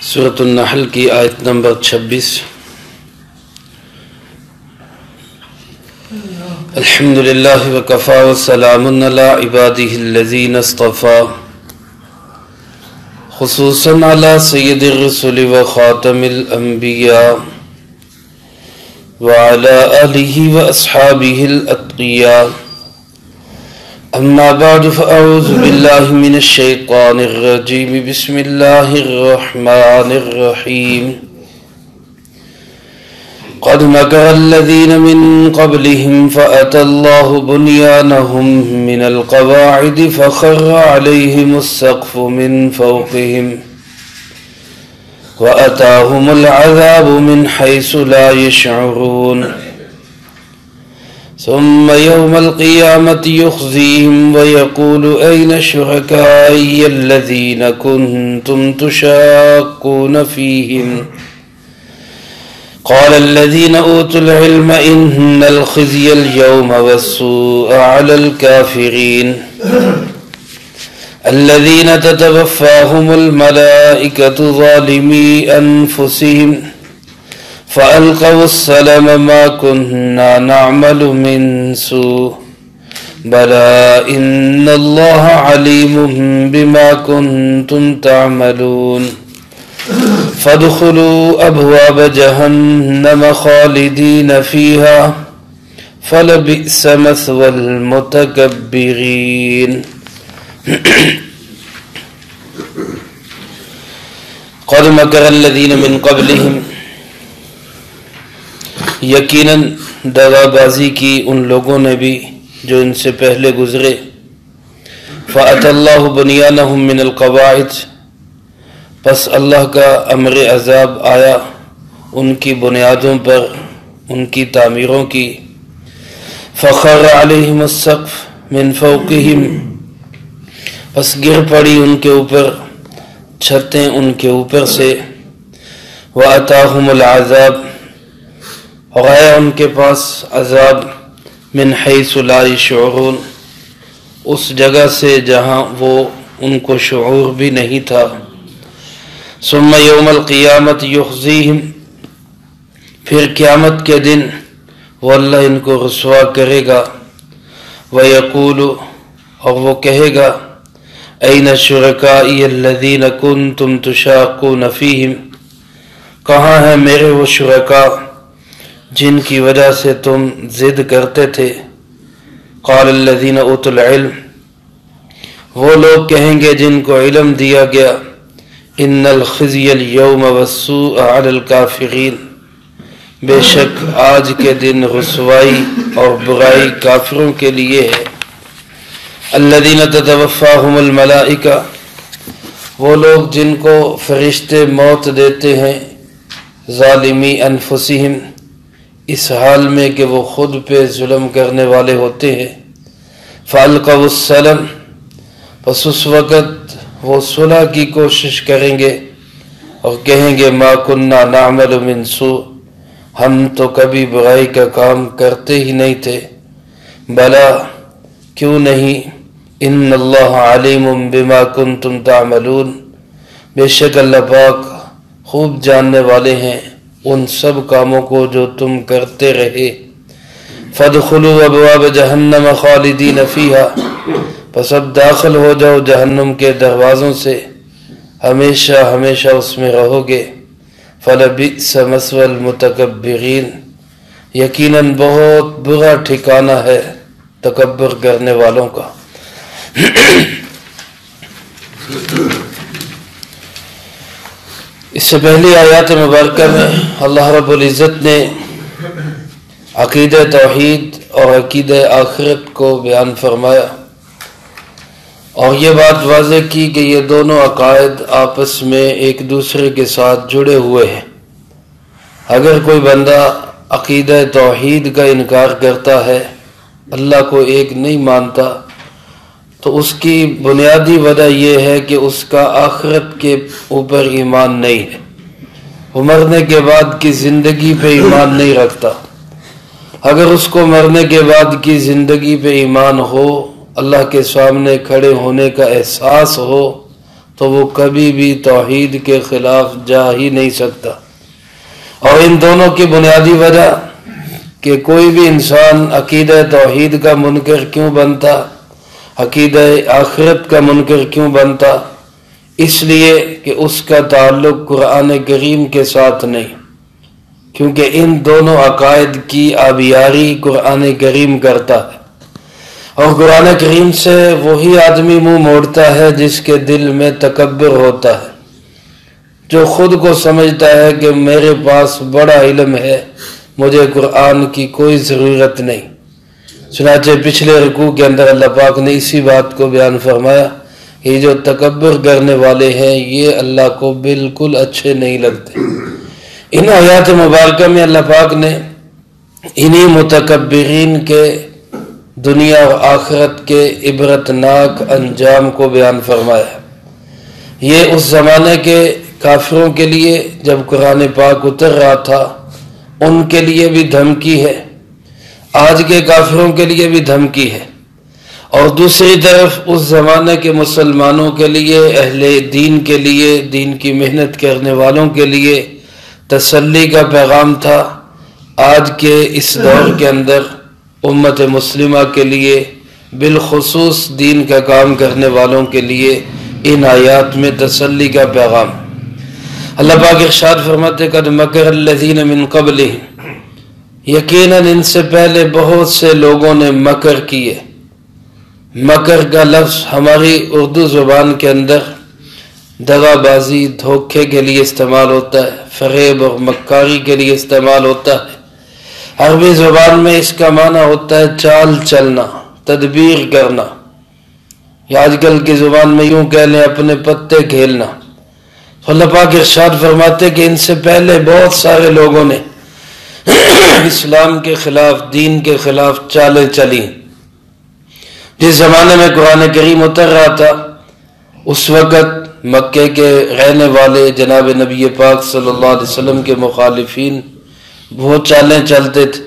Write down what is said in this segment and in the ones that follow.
سورۃ النحل کی آیت نمبر 26۔ الحمد للہ وکفی وسلام علی عبادہ الذین اصطفی، خصوصاً علی سید الرسل وخاتم الانبیاء وعلی آلہ واصحابہ الاتقیاء، اما بعد فاعوذ باللہ من الشیطان الرجیم، بسم اللہ الرحمن الرحیم۔ قد مكر الذين من قبلهم فأتى الله بنيانهم من القواعد فخر عليهم السقف من فوقهم وأتاهم العذاب من حيث لا يشعرون، ثم يوم القيامة يخزيهم ويقول أين شركائي الذين كنتم تشاقون فيهم، قال الذين أوتوا العلم إن الخزي اليوم والسوء على الكافرين الذين تتوفاهم الملائكة ظالمي أنفسهم فألقوا السلم ما كنا نعمل من سوء بلى إن الله عليم بما كنتم تعملون، فادخلوا ابواب جہنم خالدین فیہا فلبئس مثوى المتکبرین۔ قد مکر الذین من قبلہم، یقیناً دغا بازی کی ان لوگوں نے بھی جو ان سے پہلے گزرے۔ فأتی اللہ بنیانہم من القواعد، پس اللہ کا امر عذاب آیا ان کی بنیادوں پر، ان کی تعمیروں کی۔ فخر علیہم السقف من فوقہم، پس گر پڑی ان کے اوپر چھتیں ان کے اوپر سے۔ وَأَتَاهُمُ الْعَذَابُ، اور آیا ان کے پاس عذاب، من حیث لا يشعرون، اس جگہ سے جہاں وہ ان کو شعور بھی نہیں تھا۔ ثم یوم القیامت یخزیہم، پھر قیامت کے دن وہ اللہ ان کو رسوا کرے گا۔ ویقول، اور وہ کہے گا، این شرکائی الذین کنتم تشاقون فیہم، کہاں ہیں میرے وہ شرکاء جن کی وجہ سے تم ضد کرتے تھے۔ قال الذین اوتوا العلم، وہ لوگ کہیں گے جن کو علم دیا گیا، ان الخزي اليوم والسوء على الكافرين، بے شک آج کے دن رسوائی اور برائی کافروں کے لیے ہے۔ الذين تتوفاهم الملائکہ، وہ لوگ جن کو فرشتے موت دیتے ہیں، ظالمی انفسہم، اس حال میں کہ وہ خود پہ ظلم کرنے والے ہوتے ہیں۔ فالقوا السلم، پس اس وقت وہ صلح کی کوشش کریں گے اور کہیں گے، ما کننا نعمل من سوء، ہم تو کبھی برائی کا کام کرتے ہی نہیں تھے۔ بلا، کیوں نہیں، ان اللہ علیم بما کنتم تعملون، بے شک اللہ پاک خوب جاننے والے ہیں ان سب کاموں کو جو تم کرتے رہے۔ فادخلوا ابواب جہنم خالدین فیہا، پس اب داخل ہو جاؤ جہنم کے دروازوں سے، ہمیشہ ہمیشہ اس میں رہو گے۔ فلبئس مثوى المتکبرین، یقیناً بہت برا ٹھکانہ ہے تکبر کرنے والوں کا۔ اس سے پہلی آیات مبارکہ میں اللہ رب العزت نے عقیدہ توحید اور عقیدہ آخرت کو بیان فرمایا، اور یہ بات واضح کی کہ یہ دونوں عقائد آپس میں ایک دوسرے کے ساتھ جڑے ہوئے ہیں۔ اگر کوئی بندہ عقیدہ توحید کا انکار کرتا ہے، اللہ کو ایک نہیں مانتا، تو اس کی بنیادی وجہ یہ ہے کہ اس کا آخرت کے اوپر ایمان نہیں ہے، وہ مرنے کے بعد کی زندگی پہ ایمان نہیں رکھتا۔ اگر اس کو مرنے کے بعد کی زندگی پہ ایمان ہو، اللہ کے سامنے کھڑے ہونے کا احساس ہو، تو وہ کبھی بھی توحید کے خلاف جا ہی نہیں سکتا۔ اور ان دونوں کی بنیادی وجہ کہ کوئی بھی انسان عقیدہ توحید کا منکر کیوں بنتا، عقیدہ آخرت کا منکر کیوں بنتا، اس لیے کہ اس کا تعلق قرآن کریم کے ساتھ نہیں، کیونکہ ان دونوں عقائد کی آبیاری قرآن کریم کرتا ہے، اور قرآن کریم سے وہی آدمی منہ موڑتا ہے جس کے دل میں تکبر ہوتا ہے، جو خود کو سمجھتا ہے کہ میرے پاس بڑا علم ہے، مجھے قرآن کی کوئی ضرورت نہیں۔ چنانچہ پچھلے رکوع کے اندر اللہ پاک نے اسی بات کو بیان فرمایا، یہ جو تکبر کرنے والے ہیں یہ اللہ کو بالکل اچھے نہیں لگتے۔ ان آیات مبارکہ میں اللہ پاک نے انہی متکبرین کے دنیا اور آخرت کے عبرتناک انجام کو بیان فرمایا۔ یہ اس زمانے کے کافروں کے لیے جب قرآن پاک اتر رہا تھا ان کے لیے بھی دھمکی ہے، آج کے کافروں کے لیے بھی دھمکی ہے، اور دوسری طرف اس زمانے کے مسلمانوں کے لیے، اہل دین کے لیے، دین کی محنت کرنے والوں کے لیے تسلی کا پیغام تھا۔ آج کے اس دور کے اندر امت مسلمہ کے لیے، بالخصوص دین کا کام کرنے والوں کے لیے ان آیات میں تسلی کا پیغام۔ اللہ پاک ارشاد فرماتے قد مکر الذین من قبلہم، یقیناً ان سے پہلے بہت سے لوگوں نے مکر کیے۔ مکر کا لفظ ہماری اردو زبان کے اندر دغا بازی، دھوکے کے لیے استعمال ہوتا ہے، فریب اور مکاری کے لیے استعمال ہوتا ہے۔ عربی زبان میں اس کا معنی ہوتا ہے چال چلنا، تدبیر کرنا، یا آج کل کی زبان میں یوں کہہ لیں اپنے پتے کھیلنا۔ اللہ پاک ارشاد فرماتے کہ ان سے پہلے بہت سارے لوگوں نے اسلام کے خلاف، دین کے خلاف چالیں چلی۔ جس زمانے میں قرآن کریم اتر رہا تھا اس وقت مکے کے رہنے والے جناب نبی پاک صلی اللہ علیہ وسلم کے مخالفین بہت چالیں چلتے تھے،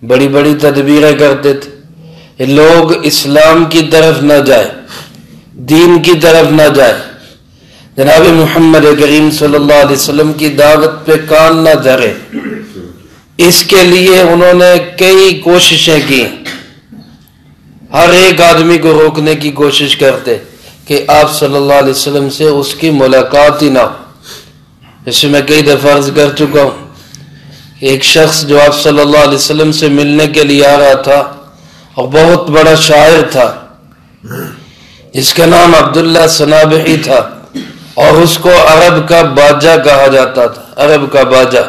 بڑی بڑی تدبیریں کرتے تھے، لوگ اسلام کی طرف نہ جائیں، دین کی طرف نہ جائیں، جناب محمد کریم صلی اللہ علیہ وسلم کی دعوت پہ کان نہ دھرے۔ اس کے لیے انہوں نے کئی کوششیں کی، ہر ایک آدمی کو روکنے کی کوشش کرتے کہ آپ صلی اللہ علیہ وسلم سے اس کی ملاقات ہی نہ ہو۔ جیسے میں کئی دفعہ عرض کر چکا ہوں، ایک شخص جو آپ صلی اللہ علیہ وسلم سے ملنے کے لیے آ رہا تھا اور بہت بڑا شاعر تھا، جس کا نام عبداللہ سنابحی تھا، اور اس کو عرب کا باجا کہا جاتا تھا، عرب کا باجا۔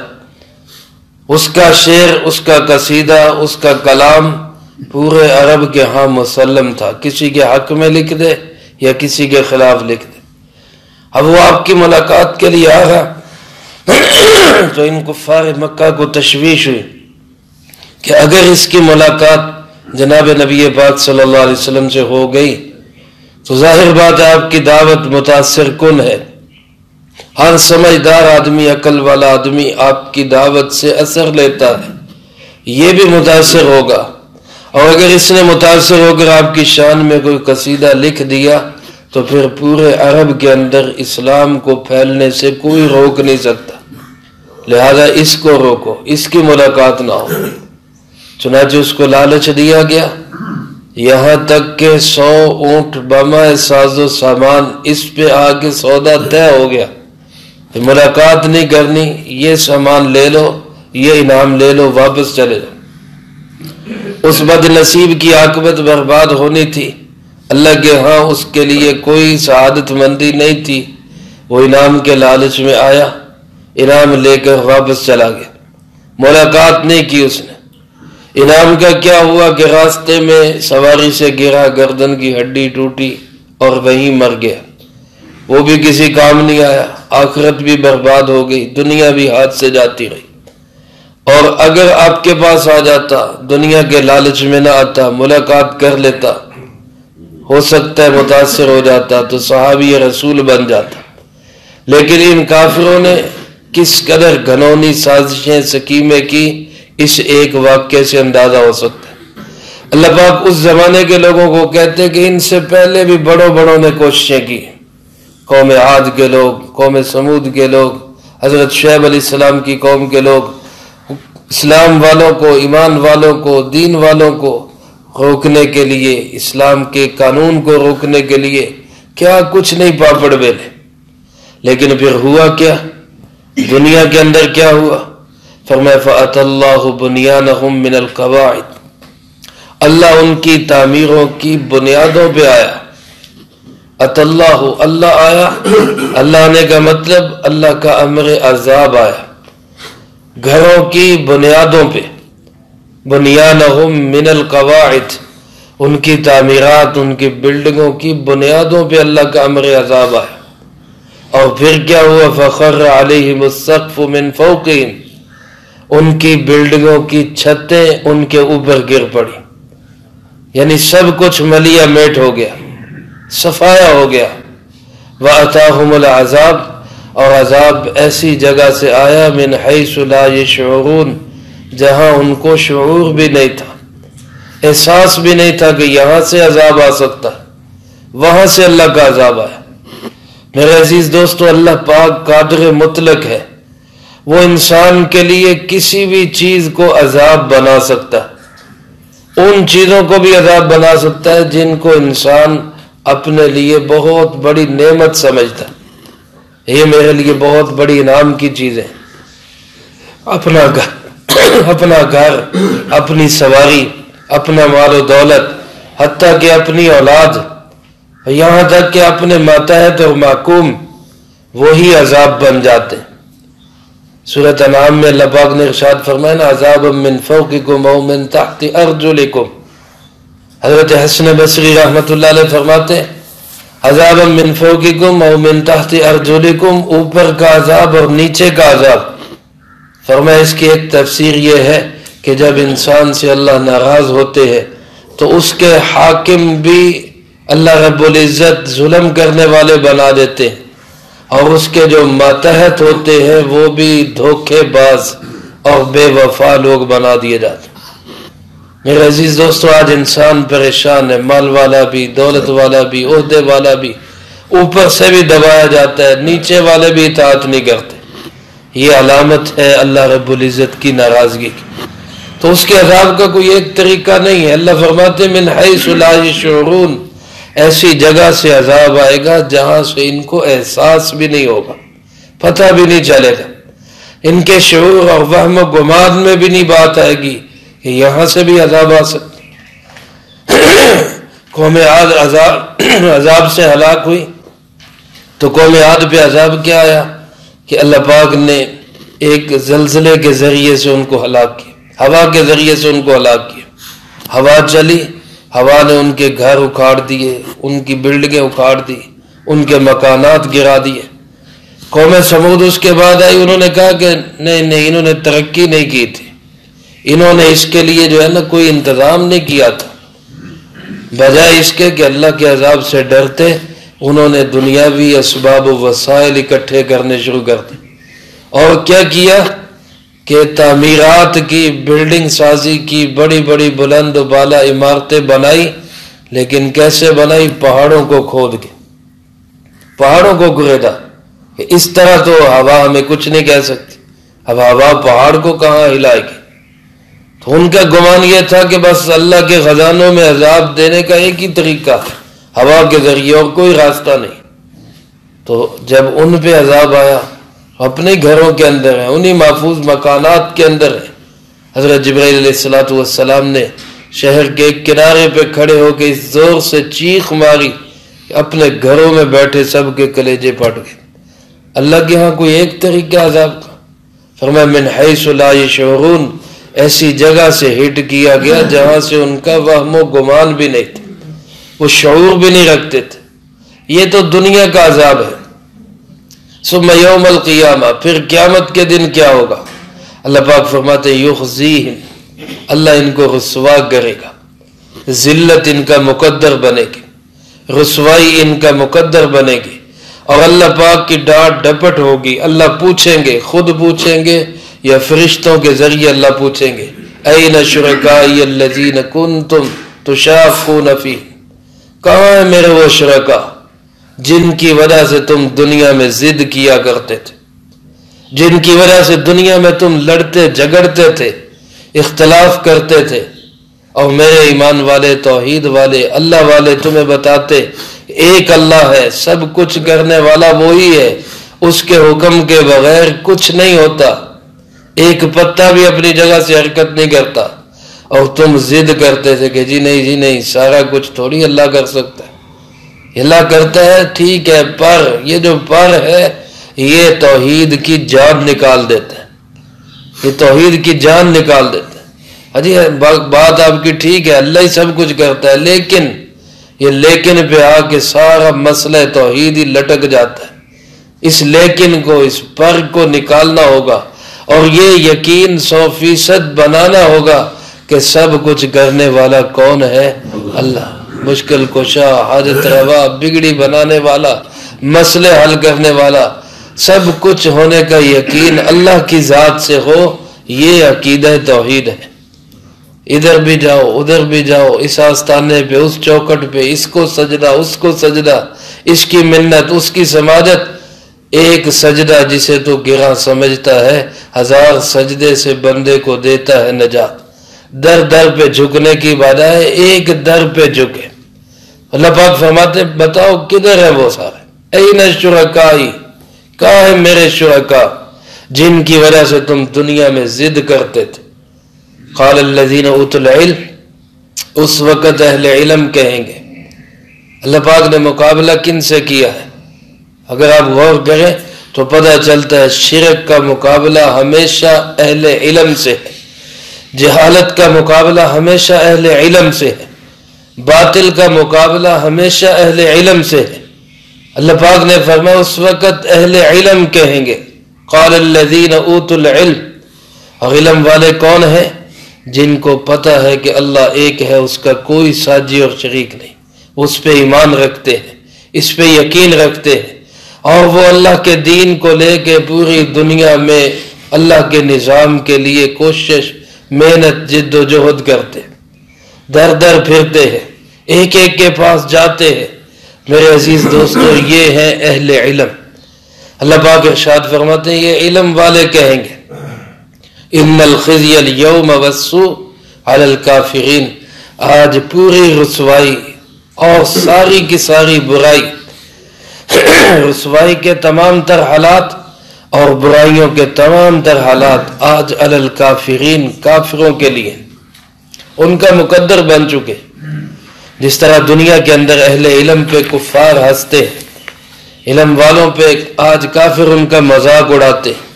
اس کا شعر، اس کا قصیدہ، اس کا کلام پورے عرب کے ہاں مسلم تھا، کسی کے حق میں لکھ دے یا کسی کے خلاف لکھ دے۔ اب وہ آپ کی ملاقات کے لیے آ رہا تو ان کفار مکہ کو تشویش ہوئی کہ اگر اس کی ملاقات جناب نبی پاک صلی اللہ علیہ وسلم سے ہو گئی تو ظاہر بات ہے آپ کی دعوت متاثر کن ہے، ہر سمجھدار آدمی، عقل والا آدمی آپ کی دعوت سے اثر لیتا ہے، یہ بھی متاثر ہوگا، اور اگر اس نے متاثر ہو کر آپ کی شان میں کوئی قصیدہ لکھ دیا تو پھر پورے عرب کے اندر اسلام کو پھیلنے سے کوئی روک نہیں سکتا، لہذا اس کو روکو، اس کی ملاقات نہ ہو۔ چنانچہ اس کو لالچ دیا گیا، یہاں تک کہ 100 اونٹ بمہ ساز و سامان اس پہ آگے سودا طے ہو گیا، ملاقات نہیں کرنی، یہ سامان لے لو، یہ انعام لے لو، واپس چلے جاؤ۔ اس بد نصیب کی عاقبت برباد ہونی تھی، اللہ کے ہاں اس کے لیے کوئی سعادت مندی نہیں تھی، وہ انعام کے لالچ میں آیا، انعام لے کر واپس چلا گیا، ملاقات نہیں کی اس نے۔ انعام کا کیا ہوا کہ راستے میں سواری سے گرا، گردن کی ہڈی ٹوٹی اور وہیں مر گیا، وہ بھی کسی کام نہیں آیا، آخرت بھی برباد ہو گئی، دنیا بھی ہاتھ سے جاتی رہی۔ اور اگر آپ کے پاس آ جاتا، دنیا کے لالچ میں نہ آتا، ملاقات کر لیتا، ہو سکتا ہے متاثر ہو جاتا تو صحابی رسول بن جاتا۔ لیکن ان کافروں نے کس قدر گھنونی سازشیں، سکیمیں کی، اس ایک واقعے سے اندازہ ہو سکتا ہے۔ اللہ پاک اس زمانے کے لوگوں کو کہتے کہ ان سے پہلے بھی بڑوں نے کوششیں کی، قوم عاد کے لوگ، قوم سمود کے لوگ، حضرت شعیب علیہ السلام کی قوم کے لوگ، اسلام والوں کو، ایمان والوں کو، دین والوں کو روکنے کے لیے، اسلام کے قانون کو روکنے کے لیے کیا کچھ نہیں پاپڑ بیلے. لیکن پھر ہوا کیا؟ دنیا کے اندر کیا ہوا؟ فرمایا فَأَتَى اللَّهُ بُنْيَانَهُمْ مِنَ الْقَوَاعِدِ، اللہ ان کی تعمیروں کی بنیادوں پہ آیا. اَتَى اللَّهُ، اللہ آیا. اللہ آنے کا مطلب اللہ کا امر عذاب آیا گھروں کی بنیادوں پہ. بنیانہم من القواعد، ان کی تعمیرات، ان کی بلڈنگوں کی بنیادوں پہ اللہ کا امر عذاب آیا. اور پھر کیا ہوا؟ فخر علیہم السقف من فوقہم، ان کی بلڈنگوں کی چھتیں ان کے اوپر گر پڑی. یعنی سب کچھ ملیا میٹ ہو گیا، صفایا ہو گیا. وَأَتَاهُمُ الْعَذَابُ، اور عذاب ایسی جگہ سے آیا من حیث لا یشعرون، جہاں ان کو شعور بھی نہیں تھا، احساس بھی نہیں تھا کہ یہاں سے عذاب آ سکتا، وہاں سے اللہ کا عذاب آیا. میرے عزیز دوستو، اللہ پاک قادر مطلق ہے. وہ انسان کے لیے کسی بھی چیز کو عذاب بنا سکتا ہے. ان چیزوں کو بھی عذاب بنا سکتا ہے جن کو انسان اپنے لیے بہت بڑی نعمت سمجھتا ہے. یہ میرے لیے بہت بڑی انعام کی چیز ہے. اپنا گھر، اپنی سواری، اپنا مال و دولت، حتیٰ کہ اپنی اولاد، یہاں تک کہ اپنے ماتحت اور محکوم، وہی عذاب بن جاتے ہیں. سورۃ انعام میں اللہ پاک نے ارشاد فرمایا نا، عذاب من فوقکم او من تحت ارجلکم. حضرت حسن بصری رحمۃ اللہ علیہ فرماتے ہیں عذاب من فوقکم او من تحت ارجلکم، اوپر کا عذاب اور نیچے کا عذاب. فرمایا اس کی ایک تفسیر یہ ہے کہ جب انسان سے اللہ ناراض ہوتے ہیں تو اس کے حاکم بھی اللہ رب العزت ظلم کرنے والے بنا دیتے ہیں، اور اس کے جو ماتحت ہوتے ہیں وہ بھی دھوکے باز اور بے وفا لوگ بنا دیے جاتے ہیں. میرے عزیز دوستو، آج انسان پریشان ہے، مال والا بھی، دولت والا بھی، عہدے والا بھی، اوپر سے بھی دبایا جاتا ہے، نیچے والے بھی اطاعت نہیں کرتے. یہ علامت ہے اللہ رب العزت کی ناراضگی کی. تو اس کے عذاب کا کوئی ایک طریقہ نہیں ہے. اللہ فرماتے من حیث لا یشعرون، ایسی جگہ سے عذاب آئے گا جہاں سے ان کو احساس بھی نہیں ہوگا، پتہ بھی نہیں چلے گا. ان کے شعور اور وہم و گمان میں بھی نہیں بات آئے گی کہ یہاں سے بھی عذاب آ سکتا. قوم عاد عذاب سے ہلاک ہوئی، تو قوم عاد پہ عذاب کیا آیا کہ اللہ پاک نے ایک زلزلے کے ذریعے سے ان کو ہلاک کیا، ہوا کے ذریعے سے ان کو ہلاک کیا. ہوا چلی، ہوا نے ان کے گھر اکھاڑ دیے، ان کی بلڈنگیں اکھاڑ دی، ان کے مکانات گرا دیے. قوم سمود اس کے بعد آئی، انہوں نے کہا کہ نہیں، انہوں نے ترقی نہیں کی تھی، انہوں نے اس کے لیے جو ہے نا کوئی انتظام نہیں کیا تھا. بجائے اس کے کہ اللہ کے عذاب سے ڈرتے، انہوں نے دنیاوی اسباب و وسائل اکٹھے کرنے شروع کر دی. اور کیا کیا کہ تعمیرات کی، بلڈنگ سازی کی، بڑی بڑی بلند و بالا عمارتیں بنائی. لیکن کیسے بنائی؟ پہاڑوں کو کھود کے، پہاڑوں کو گریدا. اس طرح تو ہوا ہمیں کچھ نہیں کہہ سکتی. اب ہوا پہاڑ کو کہاں ہلائے گی؟ تو ان کا گمان یہ تھا کہ بس اللہ کے خزانوں میں عذاب دینے کا ایک ہی طریقہ، ہوا کے ذریعے، اور کوئی راستہ نہیں. تو جب ان پہ عذاب آیا، اپنے گھروں کے اندر ہیں، انہی محفوظ مکانات کے اندر ہیں. حضرت جبرائیل علیہ السلام نے شہر کے ایک کنارے پہ کھڑے ہو کے اس زور سے چیخ ماری کہ اپنے گھروں میں بیٹھے سب کے کلیجے پھٹ گئے. اللہ کے ہاں کوئی ایک طریقہ عذاب کا. فرمایا من حیث لا یشعرون، ایسی جگہ سے ہٹ کیا گیا جہاں سے ان کا وہم و گمان بھی نہیں تھا، وہ شعور بھی نہیں رکھتے تھے. یہ تو دنیا کا عذاب ہے. ثم یوم القیامہ، پھر قیامت کے دن کیا ہوگا؟ اللہ پاک فرماتے یخزیہم، اللہ ان کو رسوا کرے گا. ذلت ان کا مقدر بنے گی، رسوائی ان کا مقدر بنے گی، اور اللہ پاک کی ڈانٹ ڈپٹ ہوگی. اللہ پوچھیں گے، خود پوچھیں گے یا فرشتوں کے ذریعے اللہ پوچھیں گے این شرکائی الذین کنتم تشاقون فیہم، کہاں ہیں میرے وہ شرکا جن کی وجہ سے تم دنیا میں ضد کیا کرتے تھے، جن کی وجہ سے دنیا میں تم لڑتے جھگڑتے تھے، اختلاف کرتے تھے، اور میرے ایمان والے، توحید والے، اللہ والے تمہیں بتاتے ایک اللہ ہے، سب کچھ کرنے والا وہی ہے، اس کے حکم کے بغیر کچھ نہیں ہوتا، ایک پتا بھی اپنی جگہ سے حرکت نہیں کرتا، اور تم ضد کرتے تھے کہ جی نہیں سارا کچھ تھوڑی اللہ کر سکتا ہے، اللہ کرتا ہے ٹھیک ہے، پر یہ جو پر ہے یہ توحید کی جان نکال دیتا ہے، یہ توحید کی جان نکال دیتا ہے۔ حجی بات آپ کی ٹھیک ہے، اللہ ہی سب کچھ کرتا ہے، لیکن یہ لیکن پہ آ کے سارا مسئلہ توحید ہی لٹک جاتا ہے۔ اس لیکن کو، اس پر کو نکالنا ہوگا، اور یہ یقین 100% بنانا ہوگا کہ سب کچھ کرنے والا کون ہے؟ اللہ، مشکل کشا، حاجت روا، بگڑی بنانے والا، مسئلے حل کرنے والا، سب کچھ ہونے کا یقین اللہ کی ذات سے ہو، یہ عقیدہ توحید ہے۔ ادھر بھی جاؤ ادھر بھی جاؤ، اس آستانے پہ، اس چوکٹ پہ، اس کو سجدہ اس کو سجدہ، اس کی منت اس کی سماجت، ایک سجدہ جسے تو گراں سمجھتا ہے 1000 سجدے سے بندے کو دیتا ہے نجات۔ در در پہ جھکنے کی بجائے ایک در پہ جھکے۔ اللہ پاک فرماتے بتاؤ کدھر ہے وہ سارے؟ این شرکائی، کہاں ہے میرے شرکا جن کی وجہ سے تم دنیا میں ضد کرتے تھے؟ قال الذین اوتوا العلم، اس وقت اہل علم کہیں گے۔ اللہ پاک نے مقابلہ کن سے کیا ہے؟ اگر آپ غور کریں تو پتہ چلتا ہے شرک کا مقابلہ ہمیشہ اہل علم سے ہے، جہالت کا مقابلہ ہمیشہ اہل علم سے ہے، باطل کا مقابلہ ہمیشہ اہل علم سے ہے۔ اللہ پاک نے فرمایا اس وقت اہل علم کہیں گے، قال الذین اوتوا العلم، اور علم والے کون ہیں؟ جن کو پتہ ہے کہ اللہ ایک ہے، اس کا کوئی ساجی اور شریک نہیں، اس پہ ایمان رکھتے ہیں، اس پہ یقین رکھتے ہیں، اور وہ اللہ کے دین کو لے کے پوری دنیا میں اللہ کے نظام کے لیے کوشش، محنت، جد و جہد کرتے ہیں، در در پھرتے ہیں، ایک ایک کے پاس جاتے ہیں۔ میرے عزیز دوستو، یہ ہے اہل علم۔ اللہ پاک ارشاد فرماتے ہیں یہ علم والے کہیں گے، ان الخزي اليوم والسوء على الكافرين، آج پوری رسوائی اور ساری کی ساری برائی، رسوائی کے تمام تر حالات اور برائیوں کے تمام تر حالات آج علی الکافرین، کافروں کے لیے ان کا مقدر بن چکے۔ جس طرح دنیا کے اندر اہل علم پہ کفار ہنستے ہیں، علم والوں پہ آج کافر ان کا مذاق اڑاتے ہیں،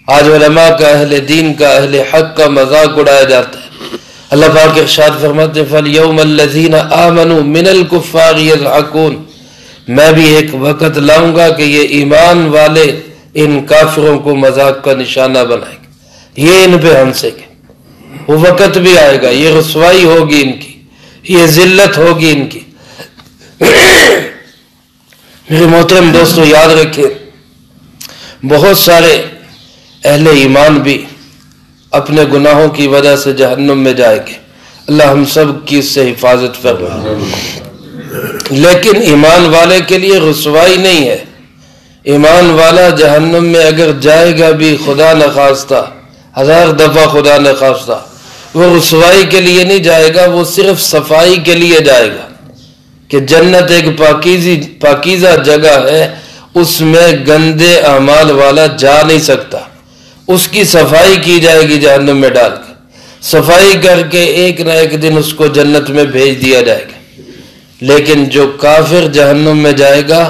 آج علماء کا، اہل دین کا، اہل حق کا مذاق اڑایا جاتا ہے۔ اللہ پاک ارشاد فرماتے ہیں فَالْيَوْمَ الَّذِينَ آمَنُوا مِنَ الْكُفَّارِ يَضْحَكُونَ، میں بھی ایک وقت لاؤں گا کہ یہ ایمان والے ان کافروں کو مذاق کا نشانہ بنائیں گے، یہ ان پہ ہنسیں گے۔ وہ وقت بھی آئے گا، یہ رسوائی ہوگی ان کی، یہ ذلت ہوگی ان کی۔ میرے محترم دوستو، یاد رکھیں بہت سارے اہل ایمان بھی اپنے گناہوں کی وجہ سے جہنم میں جائیں گے، اللہ ہم سب کی اس سے حفاظت فرمائے۔ لیکن ایمان والے کے لیے رسوائی نہیں ہے، ایمان والا جہنم میں اگر جائے گا بھی خدا نخواستہ، 1000 دفعہ خدا نخواستہ، وہ رسوائی کے لیے نہیں جائے گا، وہ صرف صفائی کے لیے جائے گا کہ جنت ایک پاکیزہ جگہ ہے، اس میں گندے اعمال والا جا نہیں سکتا، اس کی صفائی کی جائے گی جہنم میں ڈال کے، صفائی کر کے ایک نہ ایک دن اس کو جنت میں بھیج دیا جائے گا۔ لیکن جو کافر جہنم میں جائے گا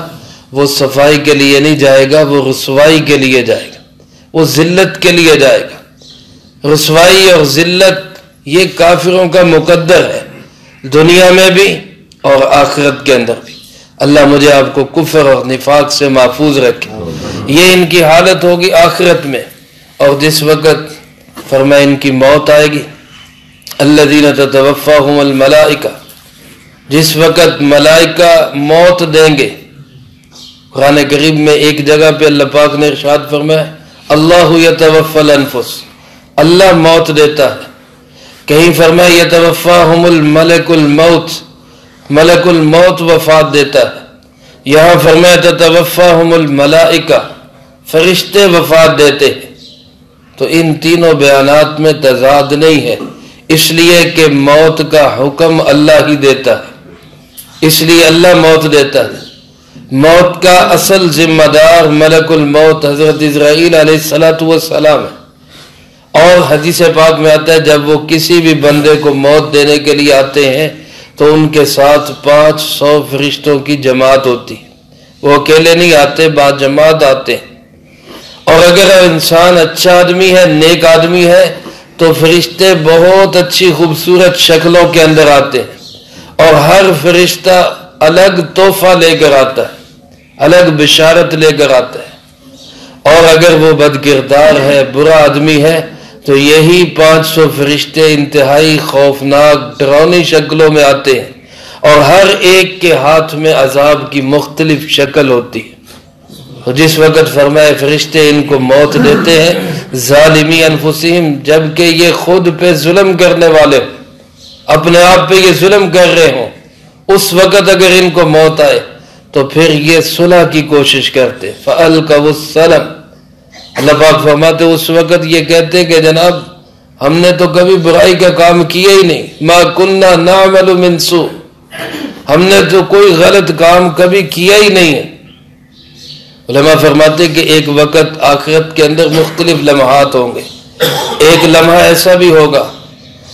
وہ صفائی کے لیے نہیں جائے گا، وہ رسوائی کے لیے جائے گا، وہ ذلت کے لیے جائے گا۔ رسوائی اور ذلت یہ کافروں کا مقدر ہے، دنیا میں بھی اور آخرت کے اندر بھی۔ اللہ مجھے آپ کو کفر اور نفاق سے محفوظ رکھے۔ یہ ان کی حالت ہوگی آخرت میں، اور جس وقت فرمائے ان کی موت آئے گی، الذین تتوفاہم الملائکہ، جس وقت ملائکہ موت دیں گے۔ قرآن کریم میں ایک جگہ پہ اللہ پاک نے ارشاد فرمایا اللہ یتوفی الانفس، اللہ موت دیتا ہے۔ کہیں فرمایا یتوفاہم الملک الموت، ملک الموت وفات دیتا ہے۔ یہاں فرمایا تتوفاہم الملائکہ، فرشتے وفات دیتے ہیں، تو ان تینوں بیانات میں تضاد نہیں ہے، اس لیے کہ موت کا حکم اللہ ہی دیتا ہے، اس لیے اللہ موت دیتا ہے۔ موت کا اصل ذمہ دار ملک الموت حضرت اسرائیل علیہ السلام ہے، اور حدیث پاک میں آتا ہے جب وہ کسی بھی بندے کو موت دینے کے لیے آتے ہیں تو ان کے ساتھ 500 فرشتوں کی جماعت ہوتی ہے، وہ اکیلے نہیں آتے، بعد جماعت آتے ہیں۔ اور اگر انسان اچھا آدمی ہے، نیک آدمی ہے، تو فرشتے بہت اچھی خوبصورت شکلوں کے اندر آتے ہیں، اور ہر فرشتہ الگ تحفہ لے کر آتا ہے، الگ بشارت لے کر آتا ہے۔ اور اگر وہ بد کردار ہے، برا آدمی ہے، تو یہی 500 فرشتے انتہائی خوفناک ڈراؤنی شکلوں میں آتے ہیں، اور ہر ایک کے ہاتھ میں عذاب کی مختلف شکل ہوتی ہے۔ تو جس وقت فرمائے فرشتے ان کو موت دیتے ہیں ظالمی انفسہم، جبکہ یہ خود پہ ظلم کرنے والے ہوں، اپنے آپ پہ یہ ظلم کر رہے ہوں، اس وقت اگر ان کو موت آئے تو پھر یہ صلح کی کوشش کرتے، فَأَلْقَوُا السَّلَمَ، اللہ پاک فرماتے اس وقت یہ کہتے کہ جناب ہم نے تو کبھی برائی کا کام کیا ہی نہیں، مَا كُنَّا نَعْمَلُ مِن سُوءٍ، ہم نے تو کوئی غلط کام کبھی کیا ہی نہیں ہے۔ علماء فرماتے کہ ایک وقت آخرت کے اندر مختلف لمحات ہوں گے، ایک لمحہ ایسا بھی ہوگا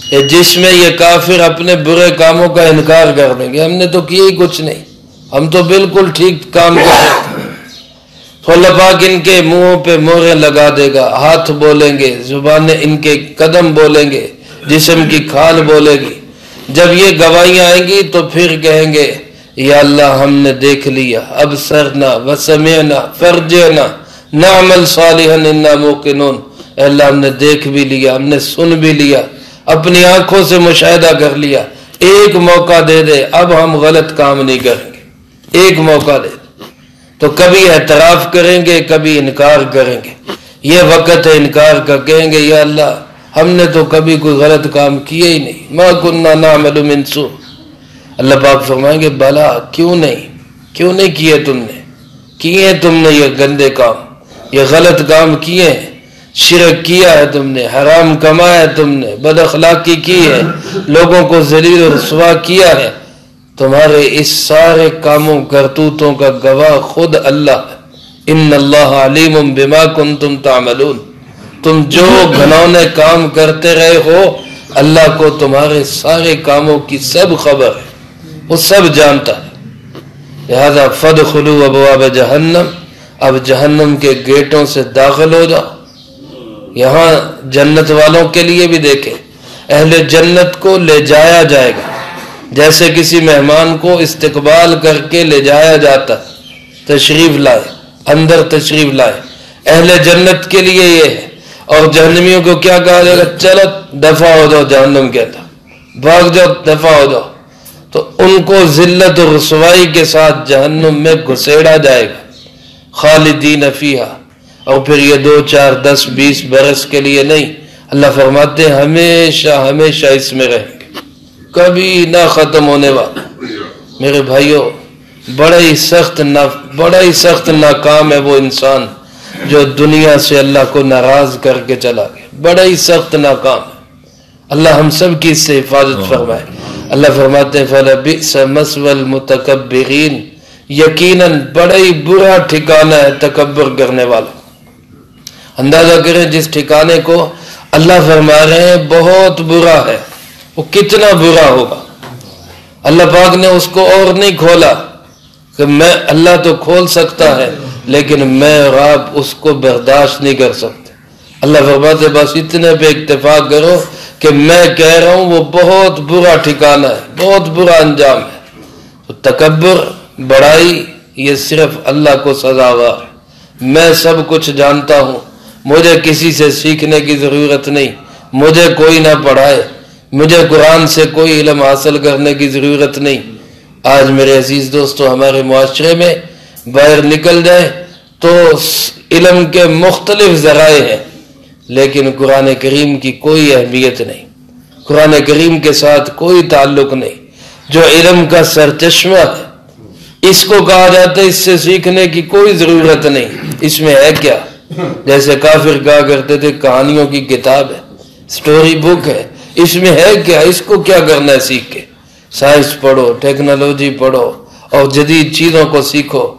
کہ جس میں یہ کافر اپنے برے کاموں کا انکار کر دیں گے، ہم نے تو کیا ہی کچھ نہیں، ہم تو بالکل ٹھیک کام کر رہے تھے۔ تو اللہ پاک ان کے منہوں پہ مہریں لگا دے گا، ہاتھ بولیں گے، زبانیں ان کے قدم بولیں گے، جسم کی کھال بولے گی۔ جب یہ گواہیاں آئیں گی تو پھر کہیں گے یا اللہ ہم نے دیکھ لیا، ابصرنا وسمعنا فرجعنا نعمل صالحا انا موقنون، اے اللہ ہم نے دیکھ بھی لیا، ہم نے سن بھی لیا، اپنی آنکھوں سے مشاہدہ کر لیا، ایک موقع دے دے اب ہم غلط کام نہیں کریں گے، ایک موقع دے دے۔ تو کبھی اعتراف کریں گے، کبھی انکار کریں گے، یہ وقت ہے انکار کا، کہیں گے یا اللہ ہم نے تو کبھی کوئی غلط کام کیا ہی نہیں، ما کننا نعمل من سوء۔ اللہ پاک فرمائیں گے بلا کیوں نہیں کیے تم نے، کیے تم نے یہ گندے کام، یہ غلط کام کیے ہیں، شرک کیا ہے تم نے، حرام کمایا ہے تم نے، بد اخلاقی کی ہے، لوگوں کو ذلیل و رسوا کیا ہے، تمہارے اس سارے کاموں کرتوتوں کا گواہ خود اللہ ہے۔ ان اللہ علیم بما کنتم تعملون، تم جو گھنونے کام کرتے رہے ہو اللہ کو تمہارے سارے کاموں کی سب خبر ہے، وہ سب جانتا ہے۔ لہذا فادخلوا ابواب جہنم، اب جہنم کے گیٹوں سے داخل ہو جاؤ۔ یہاں جنت والوں کے لیے بھی دیکھیں، اہل جنت کو لے جایا جائے گا جیسے کسی مہمان کو استقبال کر کے لے جایا جاتا، تشریف لائے، اندر تشریف لائے، اہل جنت کے لیے یہ ہے۔ اور جہنمیوں کو کیا کہا جائے گا؟ چلو دفع ہو جاؤ جہنم کے اندر، بھاگ جاؤ، دفع ہو جاؤ۔ تو ان کو ذلت و رسوائی کے ساتھ جہنم میں گھسیڑا جائے گا، خالدین فیہا، اور پھر یہ 2 4 10 20 برس کے لیے نہیں، اللہ فرماتے ہیں ہمیشہ ہمیشہ اس میں رہیں گے، کبھی نہ ختم ہونے والا۔ میرے بھائیوں بڑا ہی سخت ناکام ہے وہ انسان جو دنیا سے اللہ کو ناراض کر کے چلا گیا، بڑا ہی سخت ناکام ہے۔ اللہ ہم سب کی اس سے حفاظت فرمائے۔ اللہ فرماتے ہیں فَلَبِئْسَ مَثْوَى الْمُتَكَبِّرِينَ، یقیناً بڑا ہی برا ٹھکانہ ہے تکبر کرنے والا۔ اندازہ کریں جس ٹھکانے کو اللہ فرما رہے ہیں بہت برا ہے، وہ کتنا برا ہوگا۔ اللہ پاک نے اس کو اور نہیں کھولا کہ میں، اللہ تو کھول سکتا ہے لیکن میں اور آپ اس کو برداشت نہیں کر سکتے۔ اللہ فرماتے بس اتنے پہ اتفاق کرو کہ میں کہہ رہا ہوں وہ بہت برا ٹھکانہ ہے، بہت برا انجام ہے۔ تو تکبر، بڑائی، یہ صرف اللہ کو سزاوار ہے۔ میں سب کچھ جانتا ہوں، مجھے کسی سے سیکھنے کی ضرورت نہیں، مجھے کوئی نہ پڑھائے، مجھے قرآن سے کوئی علم حاصل کرنے کی ضرورت نہیں۔ آج میرے عزیز دوستو ہمارے معاشرے میں باہر نکل جائے تو علم کے مختلف ذرائع ہیں لیکن قرآن کریم کی کوئی اہمیت نہیں، قرآن کریم کے ساتھ کوئی تعلق نہیں۔ جو علم کا سرچشمہ ہے اس کو کہا جاتا ہے اس سے سیکھنے کی کوئی ضرورت نہیں، اس میں ہے کیا؟ جیسے کافر کہا کرتے تھے کہانیوں کی کتاب ہے، سٹوری بک ہے، اس میں ہے کیا؟ اس کو کیا کرنا ہے سیکھ کے؟ سائنس پڑھو، ٹیکنالوجی پڑھو اور جدید چیزوں کو سیکھو،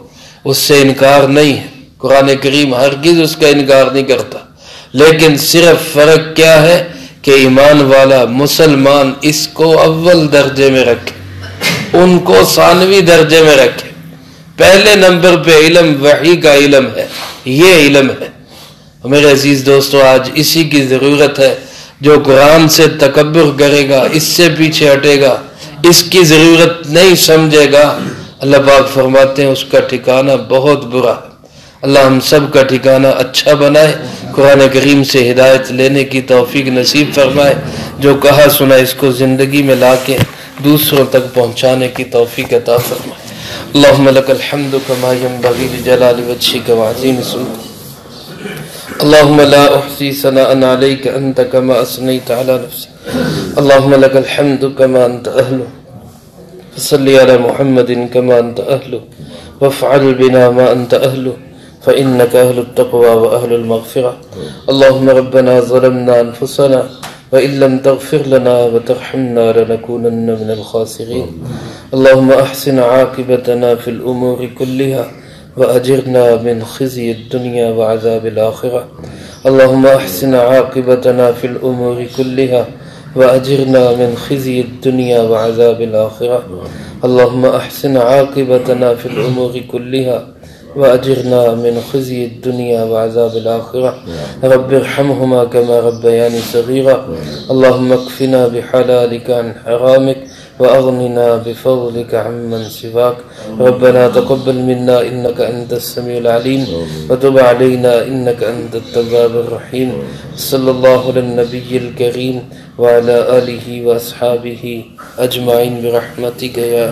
اس سے انکار نہیں ہے، قرآن کریم ہرگز اس کا انکار نہیں کرتا، لیکن صرف فرق کیا ہے کہ ایمان والا مسلمان اس کو اول درجے میں رکھے، ان کو ثانوی درجے میں رکھے۔ پہلے نمبر پہ علم وحی کا علم ہے، یہ علم ہے۔ میرے عزیز دوستو، آج اسی کی ضرورت ہے۔ جو قرآن سے تکبر کرے گا، اس سے پیچھے ہٹے گا، اس کی ضرورت نہیں سمجھے گا، اللہ پاک فرماتے ہیں اس کا ٹھکانہ بہت برا ہے۔ اللہ ہم سب کا ٹھکانہ اچھا بنائے، قرآن کریم سے ہدایت لینے کی توفیق نصیب فرمائے، جو کہا سنا اس کو زندگی میں لا کے دوسروں تک پہنچانے کی توفیق عطا فرمائے۔ اللہم لک الحمد کما ینبغی لجلال وجہک وعظیم سلطانک، اللہم لا احصی ثناء علیک انت کما اثنیت علی نفسک، اللہم لک الحمد کما انت اہلہ، فصلی علی محمد کما انت اہلہ، وافعل بنا ما انت اہلہ، فإنك أهل التقوى وأهل المغفرة. اللهم ربنا ظلمنا أنفسنا وإن لم تغفر لنا وترحمنا لنكونن من الخاسرين. اللهم أحسن عاقبتنا في الأمور كلها وأجرنا من خزي الدنيا وعذاب الآخرة. اللهم أحسن عاقبتنا في الأمور كلها وأجرنا من خزي الدنيا وعذاب الآخرة. اللهم أحسن عاقبتنا في الأمور كلها وأجرنا من خزي الدنيا وعذاب الآخرة. رب ارحمهما كما ربياني صغيرا. اللهم اكفنا بحلالك عن حرامك وأغننا بفضلك عمن سواك. ربنا تقبل منا إنك أنت السميع العليم وتب علينا إنك أنت التواب الرحيم. صلى الله على النبي الكريم وعلى آله وأصحابه أجمعين برحمتك يا